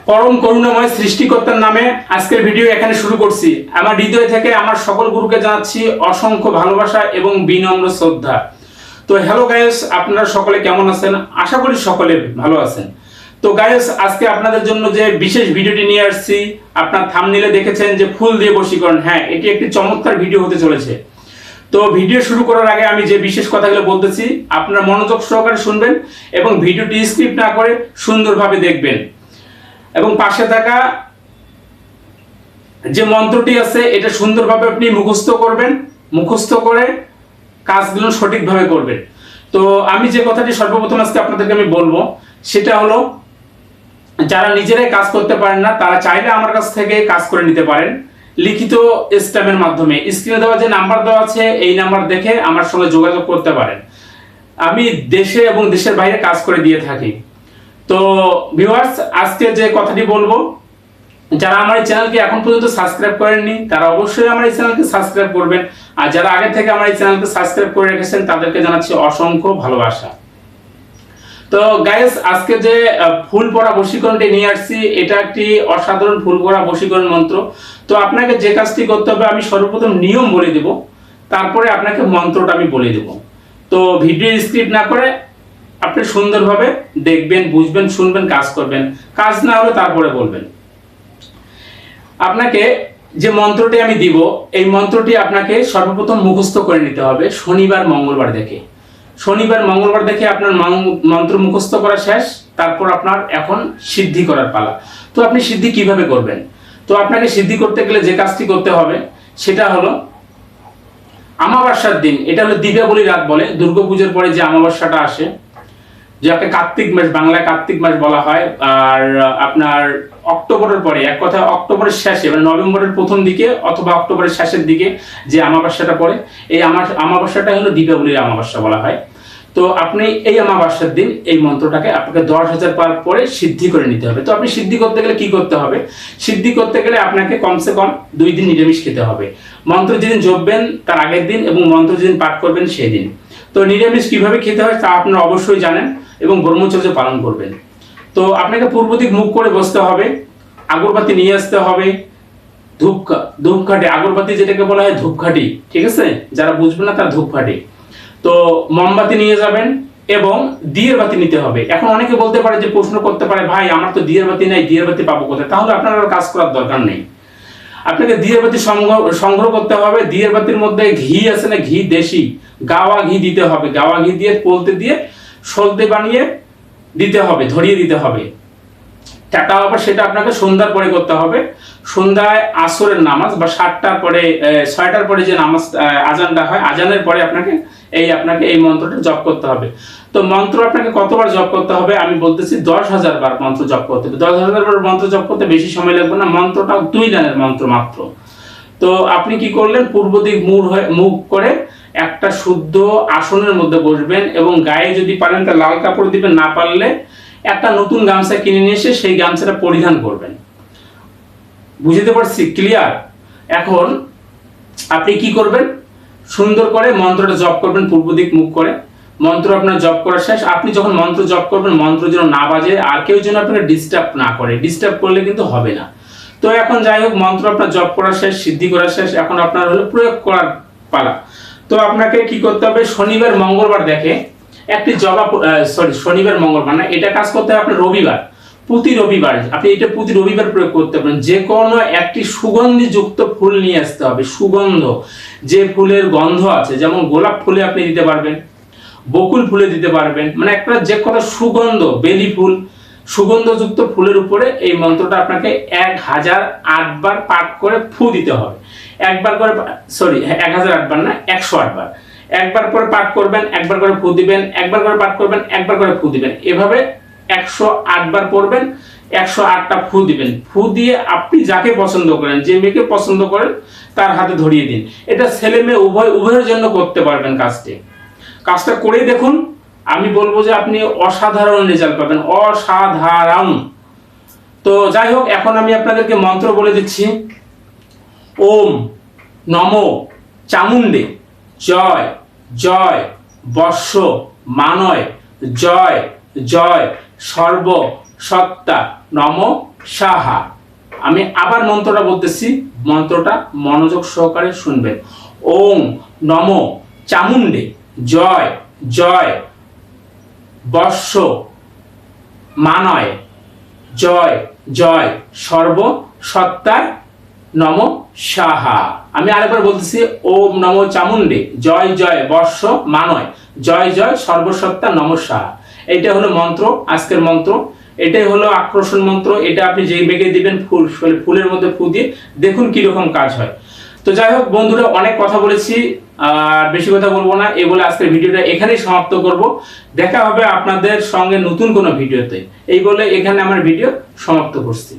পরম করুণাময় সৃষ্টিকর্তার নামে আজকের ভিডিও এখানে শুরু করছি। আমার হৃদয় থেকে আমার সকল গুরুকে জানাচ্ছি অসংখ্য ভালোবাসা এবং বিনম্র শ্রদ্ধা। তো হ্যালো গাইস, আপনারা সকলে কেমন আছেন? আশা করি সকলে ভালো আছেন। তো গাইস, আজকে আপনাদের জন্য যে বিশেষ ভিডিওটি নিয়ে আসছি, আপনার থাম্বনেইলে দেখেছেন যে ফুল দিয়ে বশীকরণ। হ্যাঁ, এটি একটি চমৎকার ভিডিও হতে চলেছে। তো ভিডিও শুরু করার আগে আমি যে বিশেষ কথাগুলো বলতেছি আপনারা মনোযোগ সহকারে শুনবেন এবং ভিডিওটি স্কিপ না করে সুন্দরভাবে দেখবেন। এবং পাশে থাকা যে মন্ত্রটি আছে এটা সুন্দরভাবে আপনি মুখস্থ করবেন, মুখস্থ করে কাজগুলো সঠিকভাবে করবেন। তো আমি যে কথাটি সর্বপ্রথম আজকে আপনাদেরকে আমি বলবো সেটা হলো, যারা নিজেরাই কাজ করতে পারেন না তারা চাইলে আমার কাছ থেকে কাজ করে নিতে পারেন লিখিত স্ট্যাম্পের মাধ্যমে। স্ক্রিনে দেওয়া যে নাম্বার দেওয়া আছে এই নাম্বার দেখে আমার সঙ্গে যোগাযোগ করতে পারেন। আমি দেশে এবং দেশের বাইরে কাজ করে দিয়ে থাকি। তো ভিউয়ার্স, আজকে যে কথাটি বলবো, যারা আমার এই চ্যানেলকে এখন পর্যন্ত সাবস্ক্রাইব করেননি তারা অবশ্যই আমার এই চ্যানেলকে সাবস্ক্রাইব করবেন, আর যারা আগে থেকে আমার এই চ্যানেলকে সাবস্ক্রাইব করে রেখেছেন তাদেরকে জানাচ্ছি অসংখ্য ভালোবাসা। তো গাইস, আজকে যে ফুল পড়া বশীকরণটি নিয়ে আসছি এটা একটি অসাধারণ ফুল পড়া বশীকরণ মন্ত্র। তো আপনাকে যে কাজটি করতে হবে আমি সর্বপ্রথম নিয়ম বলে দেব, তারপরে আপনাকে মন্ত্রটা আমি বলে দেব। তো ভিডিও স্ক্রিপ্ট না করে আপনি সুন্দরভাবে দেখবেন, বুঝবেন, শুনবেন, কাজ করবেন। কাজ না হলে তারপরে বলবেন। আপনাকে যে মন্ত্রটি আমি দিব এই মন্ত্রটি আপনাকে সর্বপ্রথম মুখস্থ করে নিতে হবে শনিবার মঙ্গলবার দেখে। শনিবার মঙ্গলবার দেখে আপনার মন্ত্র মুখস্থ করা শেষ, তারপর আপনার এখন সিদ্ধি করার পালা। তো আপনি সিদ্ধি কিভাবে করবেন? তো আপনাকে সিদ্ধি করতে গেলে যে কাজটি করতে হবে সেটা হলো আমাবস্যার দিন, এটা হলো দীপাবলি রাত বলে, দুর্গাপূজার পরে যে আমাবস্যাটা আসে, যাকে কার্তিক মাস, বাংলায় কার্তিক মাস বলা হয়। আর আপনার অক্টোবরের পরে, এক কথা অক্টোবরের শেষে মানে নভেম্বরের প্রথম দিকে অথবা অক্টোবরের শেষের দিকে যে আমাবস্যাটা পড়ে এই আমাবস্যাটা হলো দীপাবলির আমাবস্যা বলা হয়। তো আপনি এই আমাবস্যার দিন এই মন্ত্রটাকে আপনাকে 10,000 বার পরে সিদ্ধি করে নিতে হবে। তো আপনি সিদ্ধি করতে গেলে কি করতে হবে? সিদ্ধি করতে গেলে আপনাকে কমসে কম 2 দিন নিরামিষ খেতে হবে। মন্ত্র যেদিন জপবেন তার আগের দিন এবং মন্ত্র যেদিন পাঠ করবেন সেই দিন। তো নিরামিষ কিভাবে খেতে হয় তা আপনারা অবশ্যই জানেন এবং ব্রহ্মচর্য পালন করবেন। তো আপনাকে পূর্ব দিক মুখ করে বসতে হবে, আগরবাতি নিয়ে আসতে হবে, ধূপকাঠি, আগরবাতি যেটাকে বলা হয় ধূপকাঠি, ঠিক আছে? যারা বুঝবে না তারা ধূপকাঠি। তো মোমবাতি নিয়ে যাবেন এবং দিয়ের বাতি নিতে হবে। এখন অনেকে বলতে পারে যে, প্রশ্ন করতে পারে, ভাই আমার তো দিয়ের বাতি নাই, দিয়ের বাতি পাবো কোথায়? তাহলে আপনার আর কাজ করার দরকার নেই। আপনাকে দিয়ের বাতি সংগ্রহ করতে হবে। দিয়ের বাতির মধ্যে ঘি আছে না, ঘি দেশি গাওয়া ঘি দিতে হবে। গাওয়া ঘি দিয়ে পোলতে দিয়ে সলতে বানিয়ে দিতে হবে, ধরিয়ে দিতে হবে। টাকা আবার সেটা আপনাকে সন্ধ্যার পরে করতে হবে। সন্ধ্যায় আসরের নামাজ বা 7টার পরে 6টার পরে যে নামাজ আজানটা হয়, আজানের পরে আপনাকে এই মন্ত্রটা জপ করতে হবে। তো মন্ত্র আপনাকে কতবার জপ করতে হবে আমি বলতেছি, 10,000 বার মন্ত্র জপ করতে হবে। 10,000 বার মন্ত্র জপ করতে বেশি সময় লাগবে না, মন্ত্রটাও 2 লাইনের মন্ত্র মাত্র। তো আপনি কি করলেন, পূর্ব দিক মুখ করে একটা শুদ্ধ আসনের মধ্যে বসবেন এবং গায়ে যদি পারেন তা লাল কাপড় দিবেন, না পারলে একটা নতুন গামছা কিনে নিয়ে এসে সেই গামছাটা পরিধান করবেন। বুঝতে পারছি? ক্লিয়ার? এখন আপনি কি করবেন, সুন্দর করে মন্ত্রটা জপ করবেন পূর্ব দিক মুখ করে। মন্ত্র আপনার জপ করা শেষ। আপনি যখন মন্ত্র জপ করবেন মন্ত্র যেন না বাজে আর কেউ যেন আপনাকে ডিস্টার্ব না করে। ডিস্টার্ব করলে কিন্তু হবে না। তো এখন যাই হোক, মন্ত্র আপনার জপ করা শেষ, সিদ্ধি করা শেষ, এখন আপনার হলো প্রয়োগ করার পালা। তো আপনাকে কি করতে হবে, শনিবার মঙ্গলবার দেখে একটি শনিবার মঙ্গলবার না, এটা কাজ করতে হবে আপনার রবিবার, প্রতি রবিবার। আপনি এটা প্রতি রবিবার প্রয়োগ করতে পারেন। যে কোনো একটি সুগন্ধি যুক্ত ফুল নিয়ে আসতে হবে। সুগন্ধ, যে ফুলের গন্ধ আছে, যেমন গোলাপ ফুলে আপনি দিতে পারবেন, বকুল ফুলে দিতে পারবেন, মানে একটা যে কথা সুগন্ধ, বেলি ফুল, সুগন্ধযুক্ত ফুলের উপরে এই মন্ত্রটা আপনাকে 1008 বার পাঠ করে ফু দিতে হবে। 1008 বার না, 108 বার। একবার করে পাঠ করবেন, একবার করে ফু দিবেন, একবার করে পাঠ করবেন, একবার করে ফু দিবেন। এভাবে 108 বার পড়বেন, 108টা ফু দিবেন। ফু দিয়ে আপনি যাকে পছন্দ করেন, যে মেয়েকে পছন্দ করেন তার হাতে ধরিয়ে দিন। এটা ছেলে মেয়ে উভয়ের জন্য করতে পারবেন কাজটা করেই দেখুন। আমি বলবো যে আপনি অসাধারণ রেজাল্ট পাবেন, অসাধারণ। তো যাই হোক, এখন আমি আপনাদেরকে মন্ত্র বলে দিচ্ছি। ওম নমো চামুণ্ডে জয় জয় বর্ষ মানয় জয় জয় সর্ব সত্তা নম সাহা। আমি আবার মন্ত্রটা বলতেছি, মন্ত্রটা মনোযোগ সহকারে শুনবেন। ওং নম চামুণ্ডে জয় জয় বর্ষ মানয় জয় জয় সর্বসত্তার নম সাহা। আমি আরেকবার বলতেছি, ওম নম চামুণ্ডে জয় জয় বর্ষ মানয় জয় জয় সর্বসত্তা নম সাহা। এটা হলো মন্ত্র, আজকের মন্ত্র। এটাই হলো আকর্ষণ মন্ত্র। এটা আপনি যেই বেগে দিবেন, ফুলের মধ্যে ফু দিয়ে দেখুন কিরকম কাজ হয়। তো যাই হোক বন্ধুরা, অনেক কথা বলেছি, আর বেশি কথা বলবো না। এই বলে আজকের ভিডিওটা এখানেই সমাপ্ত করব। দেখা হবে আপনাদের সঙ্গে নতুন কোনো ভিডিওতে। এই বলে এখানে আমার ভিডিও সমাপ্ত করছি।